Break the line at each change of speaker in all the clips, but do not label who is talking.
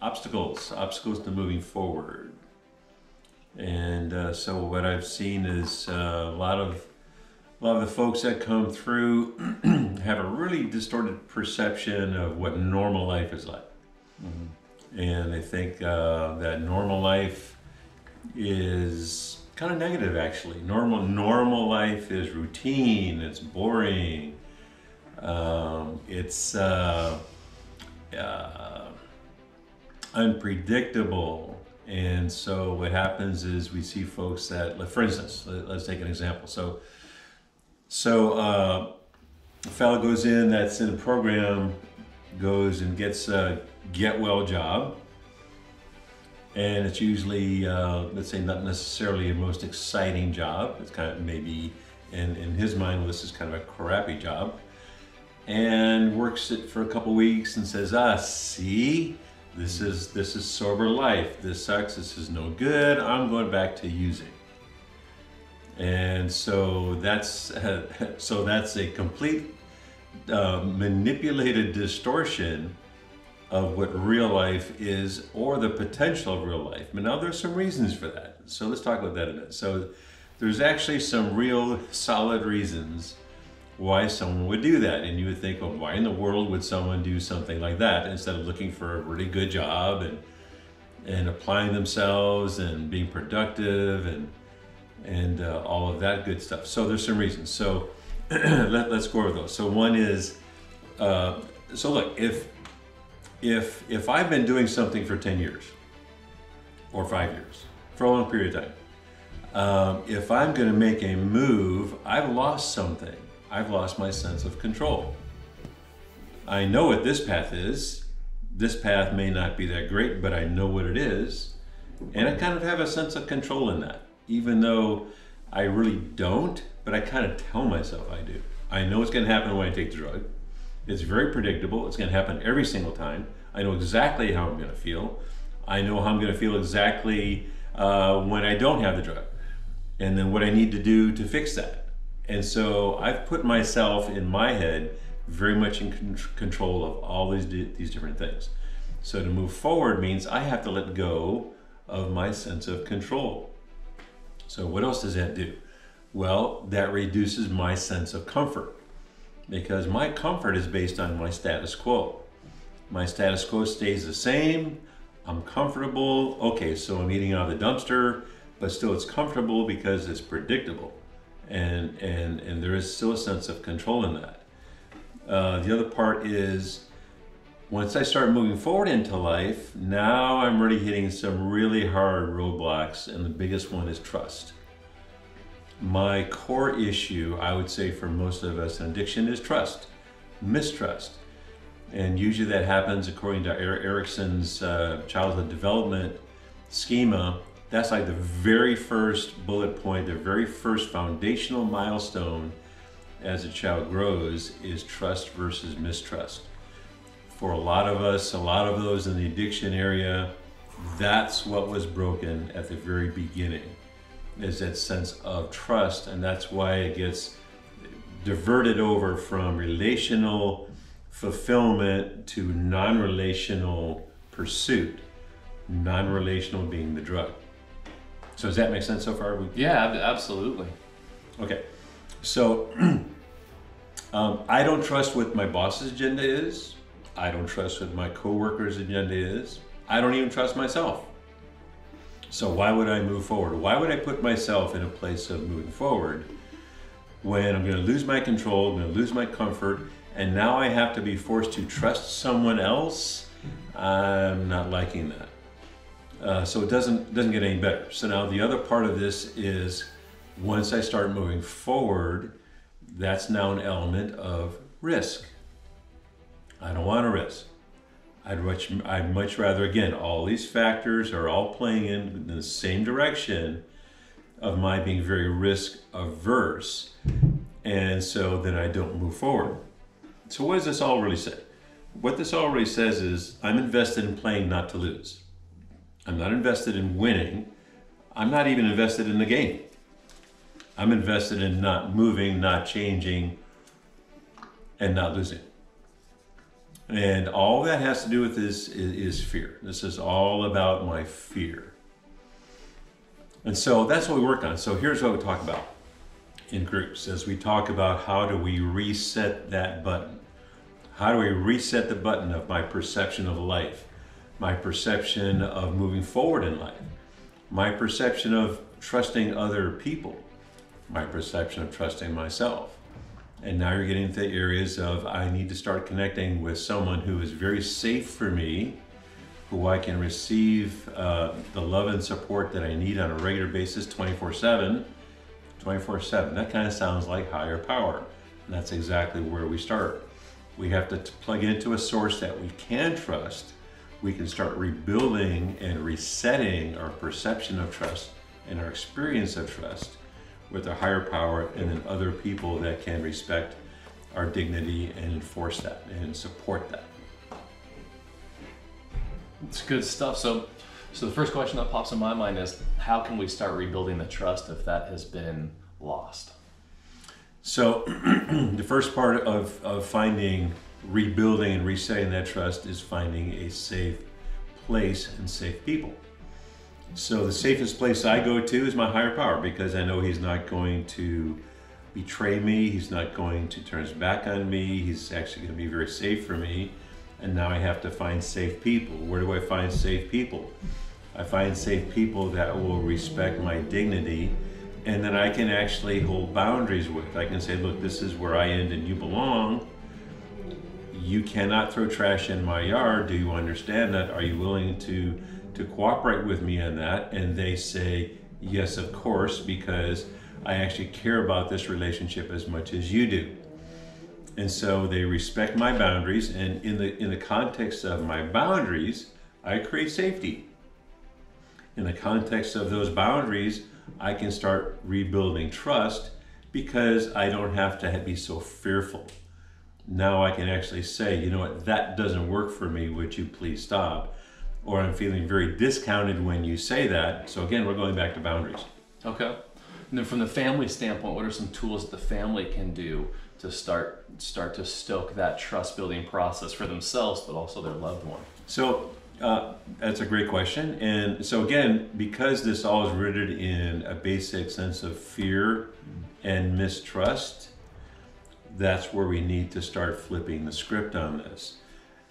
obstacles to moving forward. And so what I've seen is a lot of the folks that come through have a really distorted perception of what normal life is like. Mm-hmm. And they think that normal life is kind of negative, actually. Normal life is routine, it's boring, it's unpredictable. And so what happens is we see folks that, for instance, let's take an example. So a fellow goes in that's in a program, goes and gets a get well job, and it's usually, let's say, not necessarily a most exciting job. It's kind of maybe, in his mind, this is kind of a crappy job, and works it for a couple weeks and says, see, this is sober life. This sucks. This is no good. I'm going back to using. And so that's a complete manipulated distortion of what real life is, or the potential of real life. But now there's some reasons for that. So let's talk about that a bit. So there's actually some real solid reasons why someone would do that. And you would think, well, why in the world would someone do something like that instead of looking for a really good job and applying themselves and being productive and all of that good stuff. So there's some reasons. So let's go over those. So one is, so look, if I've been doing something for 10 years or 5 years, for a long period of time, if I'm going to make a move, I've lost something. I've lost my sense of control. I know what this path is. This path may not be that great, but I know what it is. And I kind of have a sense of control in that, even though I really don't, but I kind of tell myself I do. I know it's going to happen when I take the drug. It's very predictable. It's going to happen every single time. I know exactly how I'm going to feel. I know how I'm going to feel exactly when I don't have the drug, and then what I need to do to fix that. And so I've put myself in my head very much in control of all these different things. So to move forward means I have to let go of my sense of control. So what else does that do? Well, that reduces my sense of comfort, because my comfort is based on my status quo. My status quo stays the same. I'm comfortable. Okay, so I'm eating out of the dumpster, but still it's comfortable because it's predictable. And there is still a sense of control in that. The other part is, once I start moving forward into life, now I'm really hitting some really hard roadblocks, and the biggest one is trust. My core issue, I would say, for most of us in addiction is trust, mistrust. And usually that happens according to Erickson's childhood development schema. That's like the very first bullet point, the very first foundational milestone as a child grows is trust versus mistrust. For a lot of us, a lot of those in the addiction area, that's what was broken at the very beginning, is that sense of trust. And that's why it gets diverted over from relational fulfillment to non-relational pursuit, non-relational being the drug. So does that make sense so far?
Yeah, absolutely.
Okay, so I don't trust what my boss's agenda is. I don't trust what my coworker's agenda is. I don't even trust myself. So why would I move forward? Why would I put myself in a place of moving forward when I'm going to lose my control, I'm going to lose my comfort, and now I have to be forced to trust someone else? I'm not liking that. So it doesn't get any better. So now the other part of this is, once I start moving forward, that's now an element of risk. I don't want to risk. I'd much rather, again, all these factors are all playing in the same direction of my being very risk averse, and so then I don't move forward. So what does this all really say? What this all really says is, I'm invested in playing not to lose. I'm not invested in winning. I'm not even invested in the game. I'm invested in not moving, not changing, and not losing. And all that has to do with this is fear. This is all about my fear. And so that's what we work on. So here's what we talk about in groups as we talk about how do we reset that button. How do we reset the button of my perception of life, my perception of moving forward in life, my perception of trusting other people, my perception of trusting myself. And now you're getting into the areas of I need to start connecting with someone who is very safe for me, who I can receive the love and support that I need on a regular basis 24/7. 24/7, that kind of sounds like higher power. And that's exactly where we start. We have to plug into a source that we can trust. We can start rebuilding and resetting our perception of trust and our experience of trust with a higher power and then other people that can respect our dignity and enforce that and support that.
It's good stuff. So the first question that pops in my mind is, how can we start rebuilding the trust if that has been lost?
So the first part of finding, rebuilding and resetting that trust is finding a safe place and safe people. So the safest place I go to is my higher power, because I know he's not going to betray me. He's not going to turn his back on me. He's actually going to be very safe for me. And now I have to find safe people. Where do I find safe people? I find safe people that will respect my dignity and that I can actually hold boundaries with. I can say, look, this is where I end and you belong. You cannot throw trash in my yard. Do you understand that? Are you willing to cooperate with me on that? And they say, yes, of course, because I actually care about this relationship as much as you do. And so they respect my boundaries, and in the context of my boundaries, I create safety. In the context of those boundaries, I can start rebuilding trust because I don't have to be so fearful. Now I can actually say, you know what, that doesn't work for me, would you please stop? Or I'm feeling very discounted when you say that. So again, we're going back to boundaries.
Okay. And then from the family standpoint, what are some tools that the family can do to start to stoke that trust building process for themselves, but also their loved one?
So that's a great question. And so again, because this all is rooted in a basic sense of fear and mistrust, that's where we need to start flipping the script on this.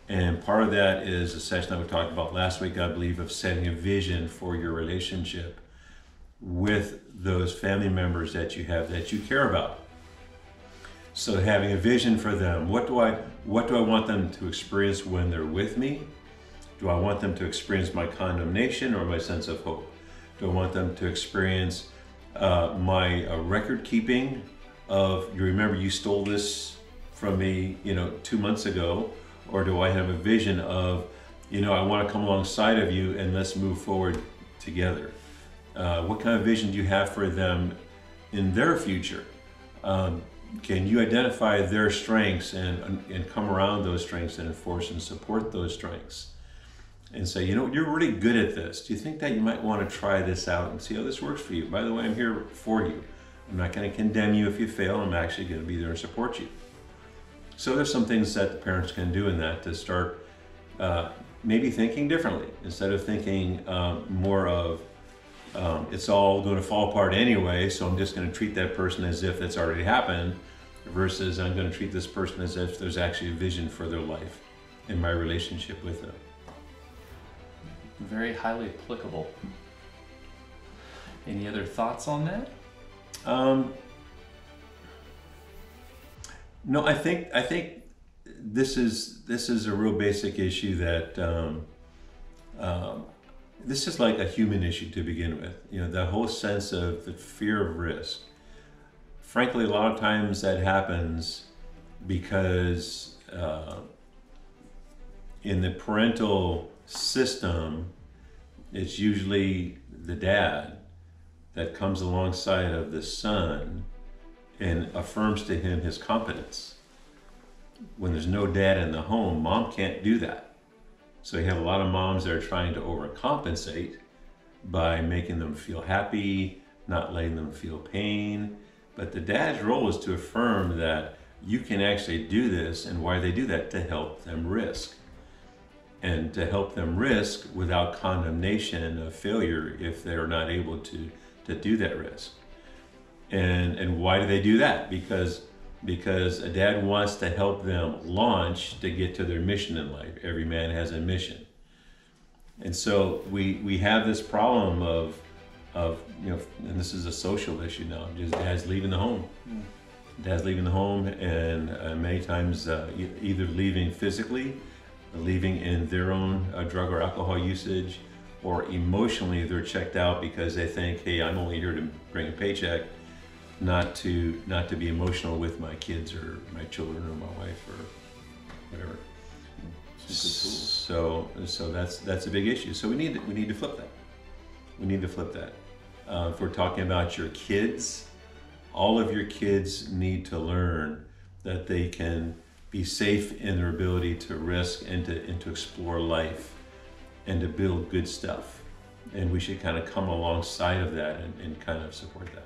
And part of that is a session that we talked about last week, I believe, of setting a vision for your relationship with those family members that you have that you care about. So having a vision for them, what do I want them to experience when they're with me? Do I want them to experience my condemnation or my sense of hope? Do I want them to experience my record keeping of, you remember you stole this from me, 2 months ago? Or do I have a vision of, I want to come alongside of you and let's move forward together? What kind of vision do you have for them in their future? Can you identify their strengths and come around those strengths and enforce and support those strengths? And say, you're really good at this. Do you think that you might want to try this out and see how this works for you? By the way, I'm here for you. I'm not going to condemn you if you fail. I'm actually going to be there to support you. So there's some things that the parents can do in that to start maybe thinking differently. Instead of thinking more of, it's all going to fall apart anyway, so I'm just going to treat that person as if it's already happened, versus I'm going to treat this person as if there's actually a vision for their life in my relationship with them.
Very highly applicable. Any other thoughts on that?
No, I think this is a real basic issue that this is like a human issue to begin with. The whole sense of the fear of risk. Frankly, a lot of times that happens because in the parental system, it's usually the dad that comes alongside of the son and affirms to him his competence. When there's no dad in the home, mom can't do that. So you have a lot of moms that are trying to overcompensate by making them feel happy, not letting them feel pain. But the dad's role is to affirm that you can actually do this. And why they do that? To help them risk. And to help them risk without condemnation of failure if they're not able to do that risk. And why do they do that? Because a dad wants to help them launch to get to their mission in life. Every man has a mission. And so we have this problem of and this is a social issue now, just dads leaving the home. Dads leaving the home, and many times either leaving physically, leaving in their own drug or alcohol usage, or emotionally they're checked out because they think, hey, I'm only here to bring a paycheck, not to be emotional with my kids or my children or my wife or whatever. So that's a big issue. So we need to flip that. We need to flip that. If we're talking about your kids, all of your kids need to learn that they can be safe in their ability to risk and to explore life and to build good stuff. And we should kind of come alongside of that and kind of support that.